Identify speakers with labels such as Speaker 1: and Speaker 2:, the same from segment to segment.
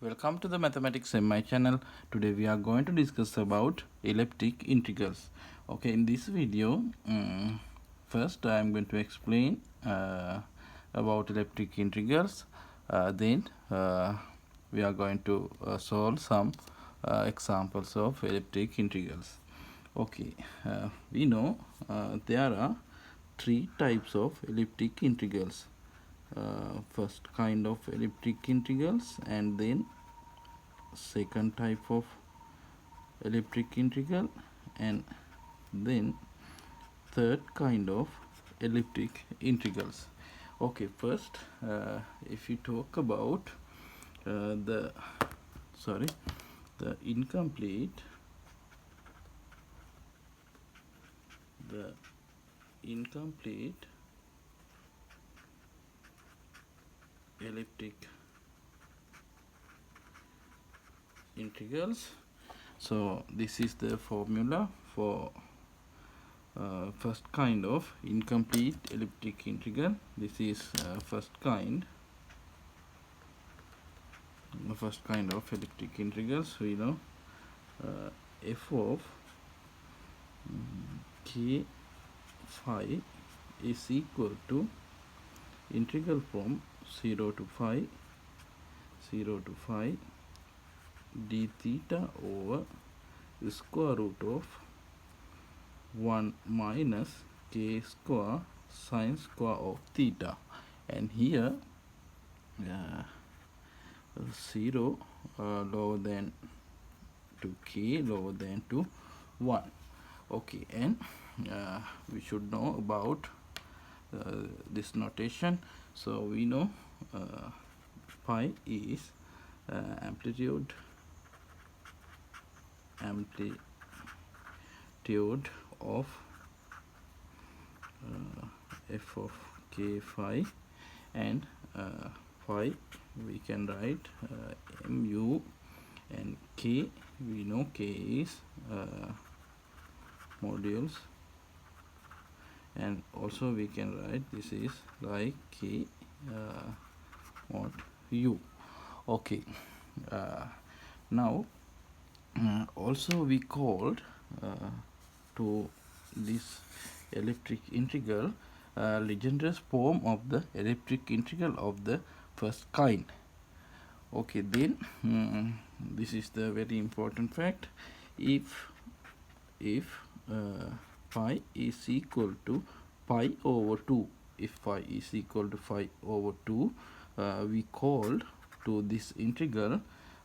Speaker 1: Welcome to the Mathematics in my channel. Today we are going to discuss about elliptic integrals. Okay, in this video, first I am going to explain about elliptic integrals. Then we are going to solve some examples of elliptic integrals. Okay, we know there are three types of elliptic integrals. First kind of elliptic integrals, and then second type of elliptic integral, and then third kind of elliptic integrals. Okay, first if you talk about the incomplete elliptic integrals. So this is the formula for first kind of incomplete elliptic integral. This is first kind of elliptic integrals. We know f of k phi is equal to integral from 0 to phi d theta over the square root of 1 minus k square sine square of theta, and here 0 lower than to k lower than to 1. Okay, and we should know about this notation. So we know pi is amplitude of f of k phi, and phi we can write mu, and k we know k is modules, and also we can write this is like k mod u. Okay, now also we called to this elliptic integral Legendre's form of the elliptic integral of the first kind. Okay, then this is the very important fact. If pi is equal to pi over 2, if pi is equal to pi over 2, we called to this integral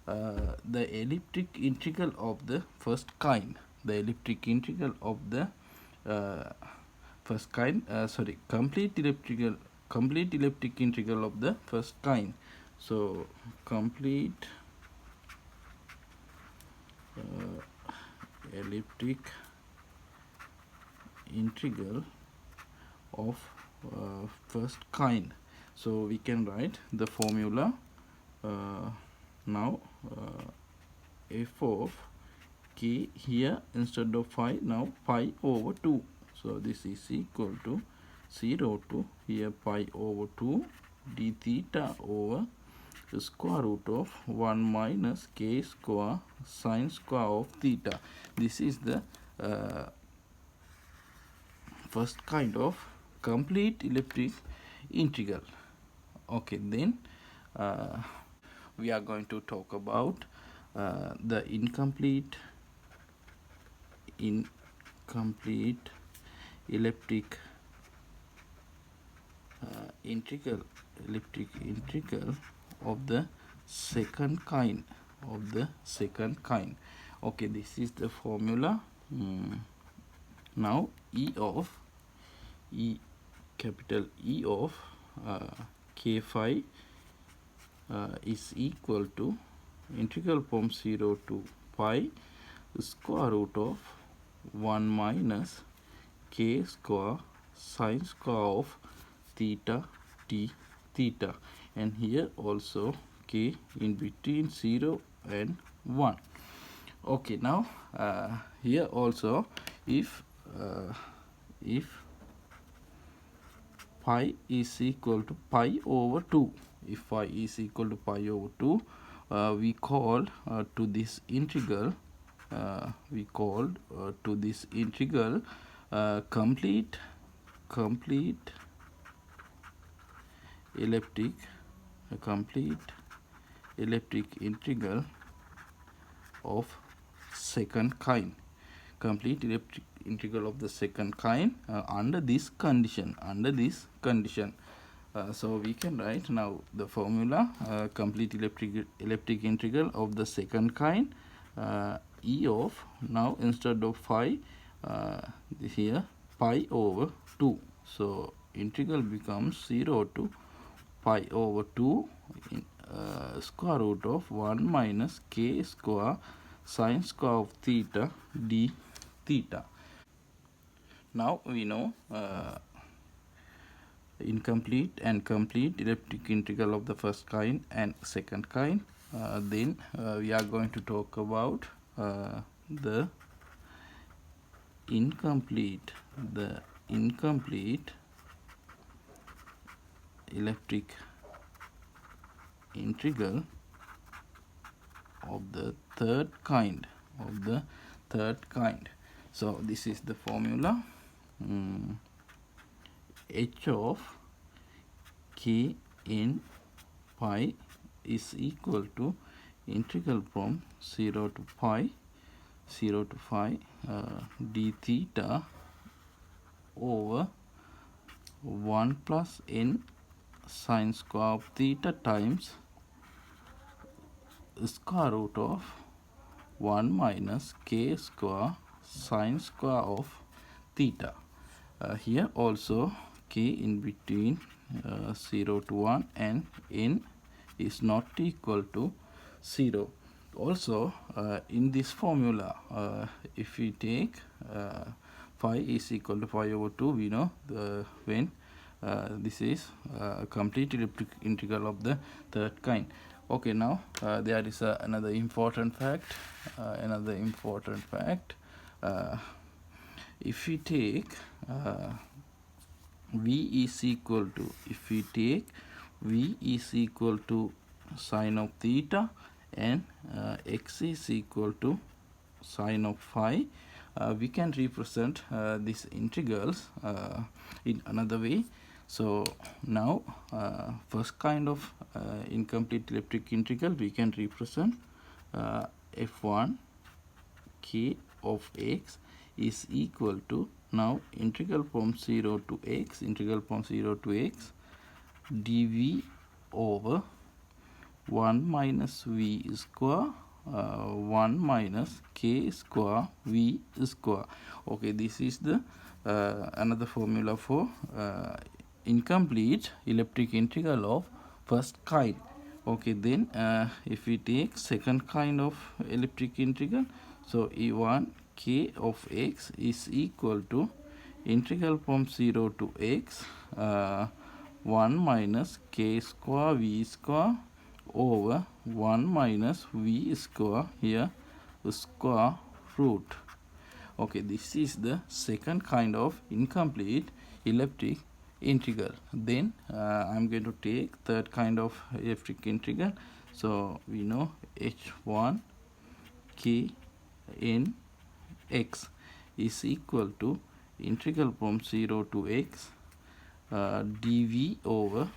Speaker 1: the elliptic integral of the first kind. The elliptic integral of the first kind, complete elliptic integral of the first kind. So complete elliptic integral of first kind. So we can write the formula now. F of k here instead of phi, now pi over 2. So this is equal to 0 to here pi over 2 d theta over the square root of 1 minus k square sine square of theta. This is the first kind of complete elliptic integral. Okay, then we are going to talk about the incomplete elliptic integral of the second kind. Okay, this is the formula. Now capital E of k phi is equal to integral from 0 to pi square root of 1 minus k square sine square of theta t theta, and here also k in between 0 and 1. Okay, now here also if pi is equal to pi over 2, if pi is equal to pi over 2, we called to this integral complete elliptic integral of second kind, complete elliptic integral of the second kind under this condition. So we can write now the formula, complete elliptic integral of the second kind, e of, now instead of phi, here pi over 2. So integral becomes 0 to pi over 2 square root of 1 minus k square sine square of theta d theta. Now we know incomplete and complete elliptic integral of the first kind and second kind. Then we are going to talk about the incomplete elliptic integral of the third kind. So this is the formula, h of k in pi is equal to integral from 0 to pi d theta over 1 plus n sine square of theta times square root of 1 minus k square sine square of theta. Here also k in between 0 to 1 and n is not equal to 0. Also in this formula, if we take phi is equal to pi over 2, we know when this is a complete elliptic integral of the third kind. Okay, now there is another important fact. If we take v is equal to sine of theta and x is equal to sine of phi, we can represent these integrals in another way. So now first kind of incomplete elliptic integral we can represent f1 k of x is equal to, now integral from 0 to x dv over 1 minus v square 1 minus k square v square. Okay, this is the another formula for incomplete elliptic integral of first kind. Okay, then if we take second kind of elliptic integral, so e1 k of x is equal to integral from 0 to x 1 minus k square v square over 1 minus v square, here square root. Okay, this is the second kind of incomplete elliptic integral. Then I'm going to take third kind of elliptic integral. So we know h1 k in x is equal to integral from 0 to x dv over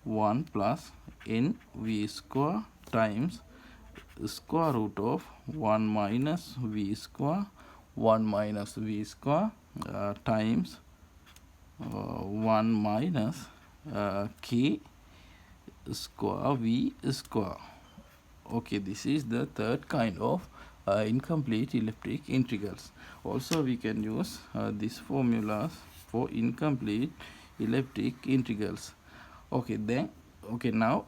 Speaker 1: 1 plus n v square times square root of 1 minus v square times 1 minus k square v square. Okay, this is the third kind of incomplete elliptic integrals. Also we can use these formulas for incomplete elliptic integrals. Okay, then now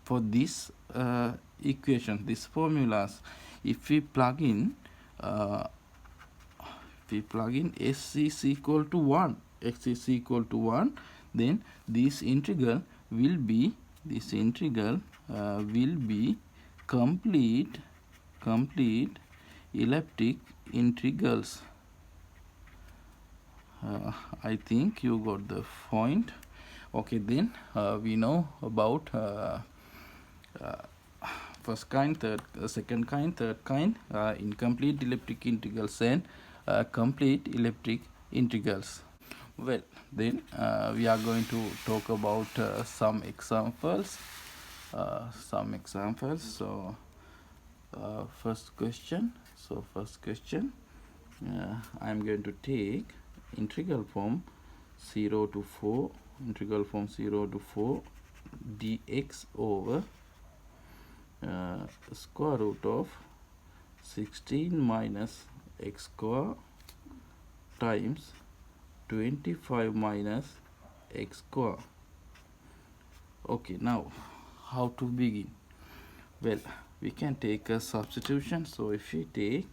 Speaker 1: for this equation, these formulas, if we plug in s is equal to 1, x is equal to 1, then this integral will be complete elliptic integrals. I think you got the point. Okay, then we know about first kind, second kind, third kind, incomplete elliptic integrals and complete elliptic integrals. Well, then we are going to talk about some examples. So first question. I am going to take integral from 0 to 4 dx over square root of 16 minus x square times 25 minus x square. Okay, now how to begin? Well, we can take a substitution. So if we take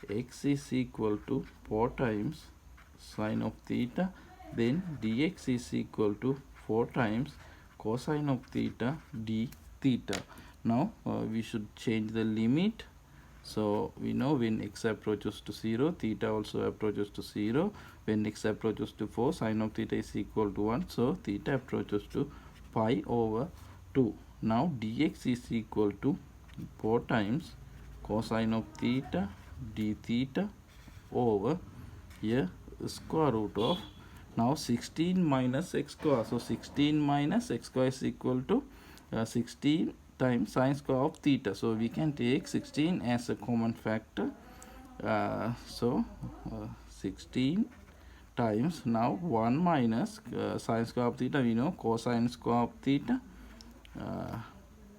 Speaker 1: x is equal to 4 times sine of theta, then dx is equal to 4 times cosine of theta d theta. Now we should change the limit. So we know when x approaches to 0, theta also approaches to 0. When x approaches to 4, sine of theta is equal to 1. So theta approaches to pi over 2. Now dx is equal to 4 times cosine of theta d theta over here square root of now 16 minus x square. So 16 minus x square is equal to 16 times sine square of theta. So we can take 16 as a common factor. 16 times now 1 minus sine square of theta, we know cosine square of theta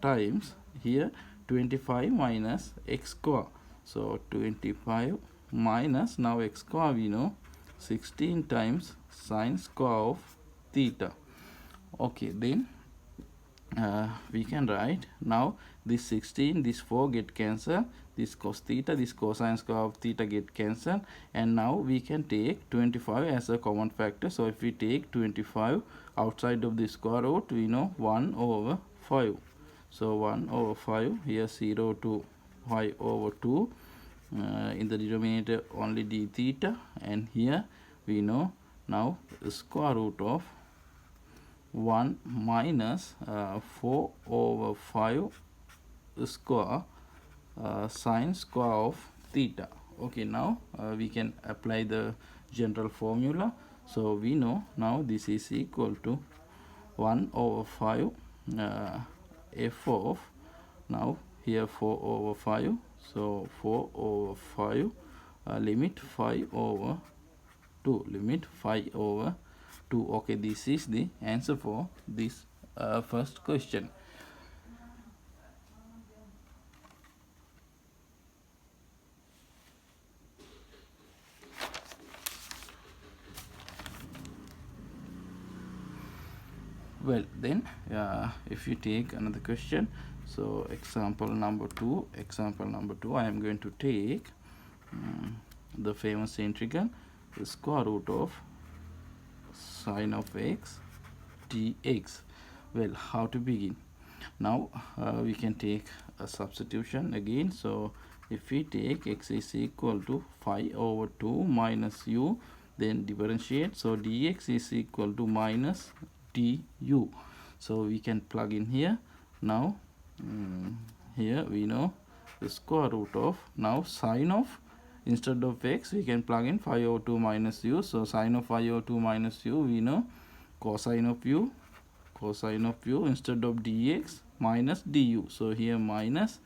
Speaker 1: times here 25 minus x square. So 25 minus now x square, we know 16 times sine square of theta. Okay, then we can write now this 16, this 4 get cancelled, this cos theta, this cosine square of theta get cancelled, and now we can take 25 as a common factor. So if we take 25 outside of the square root, we know 1 over 5. So 1 over 5, here 0 to 5 over 2, in the denominator only d theta, and here we know now the square root of 1 minus 4 over 5 square sine square of theta. Okay, now we can apply the general formula. So we know now this is equal to 1 over 5 f of now here 4 over 5. So 4 over 5 limit 5 over 2, limit 5 over 2. Okay, this is the answer for this first question. Well, then if you take another question, so example number 2, I am going to take the famous integral, the square root of sine of x dx. Well, how to begin? Now we can take a substitution again. So if we take x is equal to 5 over 2 minus u, then differentiate, so dx is equal to minus du. So we can plug in here. Now here we know the square root of now sine of, instead of x we can plug in 5 over 2 minus u. So sine of 5 over 2 minus u, we know cosine of u, instead of dx minus du. So here minus,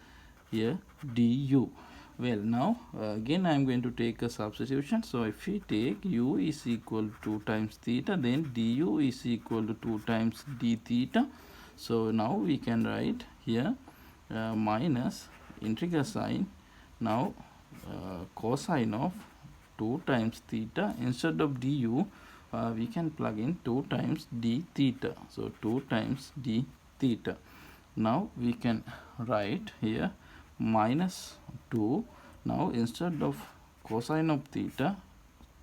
Speaker 1: here du. Well, now again I am going to take a substitution. So if we take u is equal to 2 times theta, then du is equal to 2 times d theta. So now we can write here minus integral sign now cosine of 2 times theta, instead of du we can plug in 2 times d theta. So 2 times d theta. Now we can write here minus 2. Now instead of cosine of theta,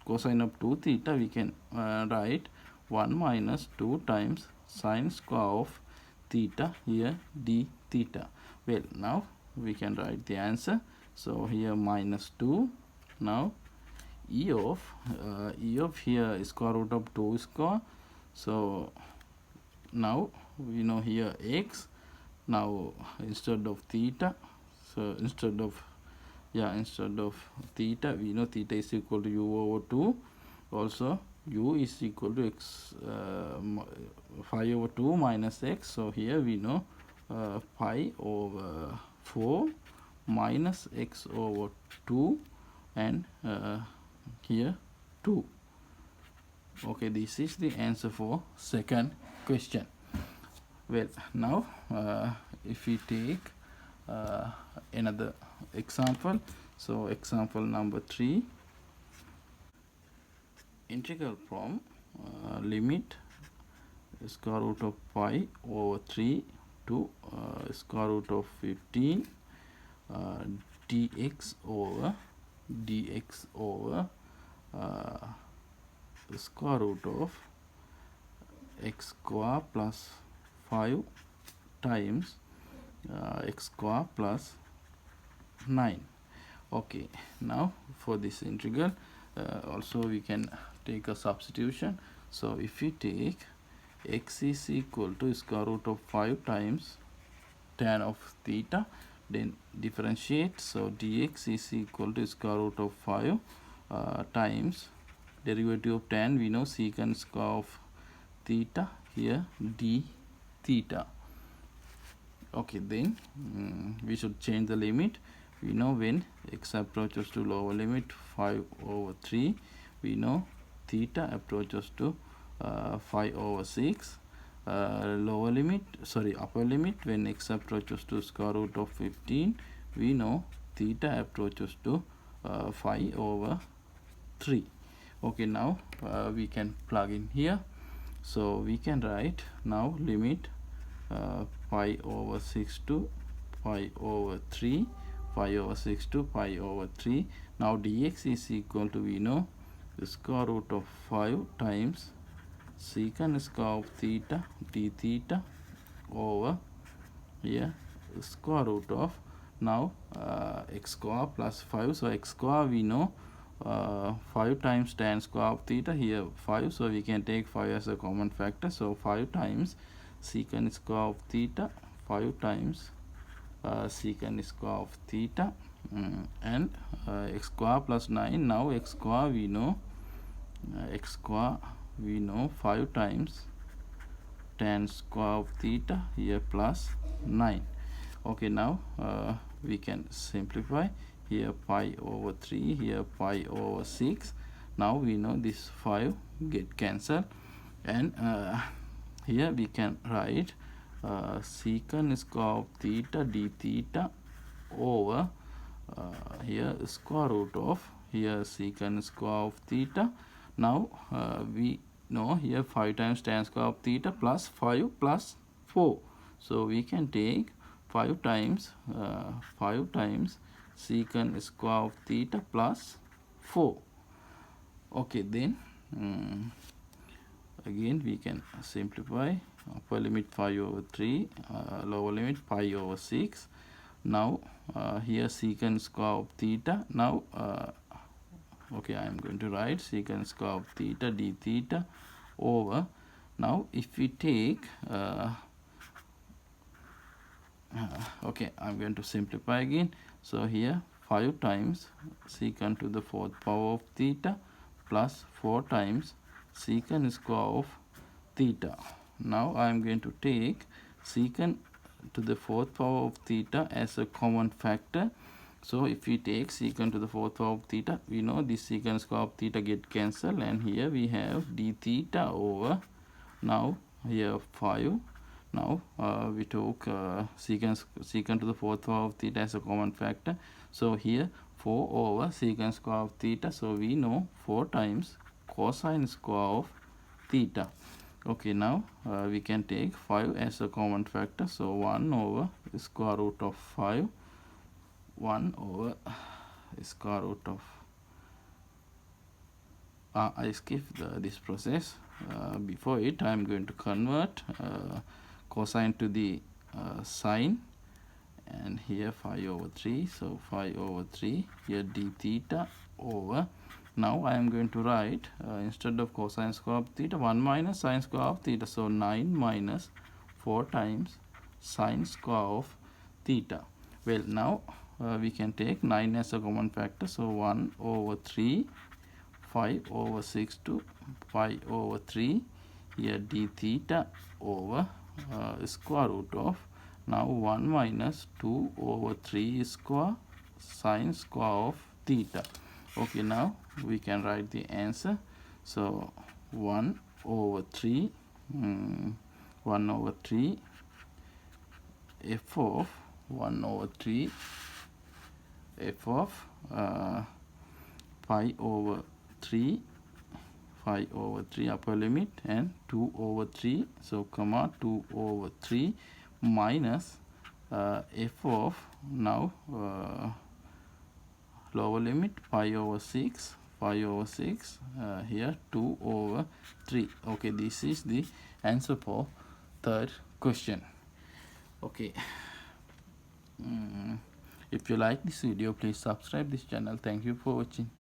Speaker 1: cosine of 2 theta, we can write 1 minus 2 times sine square of theta, here d theta. Well, now we can write the answer. So here minus 2. Now e of here is square root of 2 square. So now we know here x. Now instead of theta, so instead of theta, we know theta is equal to u over 2. Also u is equal to x 5 over 2 minus x. So here we know pi over 4 minus x over 2, and here 2. Okay, this is the answer for second question. Well, now if we take another example, so example number 3, integral from limit square root of pi over 3 to square root of 15 dx over square root of x square plus 5 times x square plus 9. Okay, now for this integral also we can take a substitution. So if we take x is equal to square root of 5 times tan of theta, then differentiate. So dx is equal to square root of 5 times derivative of tan, we know secant square of theta, here d theta. Okay, then we should change the limit. We know when x approaches to lower limit 5 over 3, we know theta approaches to 5 over 6. Upper limit when x approaches to square root of 15, we know theta approaches to 5 over 3. Okay, now we can plug in here. So we can write now limit pi over 6 to pi over 3, pi over 6 to pi over 3. Now dx is equal to, we know, the square root of 5 times secant square of theta d theta over here square root of now x square plus 5. So x square we know 5 times tan square of theta, here 5, so we can take 5 as a common factor. So 5 times secant square of theta, 5 times secant square of theta, and x square plus 9. Now x square we know 5 times tan square of theta, here plus 9. Okay, now we can simplify. Here pi over 3, here pi over 6. Now we know this 5 get cancelled, and here we can write secant square of theta d theta over here square root of here secant square of theta. Now we know here 5 times tan square of theta plus 5 plus 4. So we can take 5 times secant square of theta plus 4. Okay, then again we can simplify. Upper limit 5 over 3, lower limit pi over 6. Now here secant square of theta. Now okay, I am going to write secant square of theta d theta over, now if we take okay, I am going to simplify again. So here 5 times secant to the 4th power of theta plus 4 times secant square of theta. Now I am going to take secant to the 4th power of theta as a common factor. So if we take secant to the 4th power of theta, we know this secant square of theta get cancelled, and here we have d theta over, now here 5. Now we took secant to the 4th power of theta as a common factor. So here 4 over secant square of theta. So we know 4 times cosine square of theta. Okay, now we can take 5 as a common factor. So 1 over square root of 5. 1 over square root of I skipped this process. Before it, I am going to convert cosine to the sine, and here 5 over 3. So 5 over 3, here d theta over Now I am going to write instead of cosine square of theta 1 minus sine square of theta. So 9 minus 4 times sine square of theta. Well, now we can take 9 as a common factor. So 1 over 3, 5 over 6 to 5 over 3. Here d theta over square root of, now 1 minus 2 over 3 square sine square of theta. Okay, now we can write the answer. So 1 over 3 1 over 3 f of 1 over 3 f of 5 over 3 5 over 3 upper limit and 2 over 3, so comma 2 over 3 minus f of, now lower limit 5 over 6 here 2 over 3. Okay, this is the answer for third question. Okay, if you like this video, please subscribe this channel. Thank you for watching.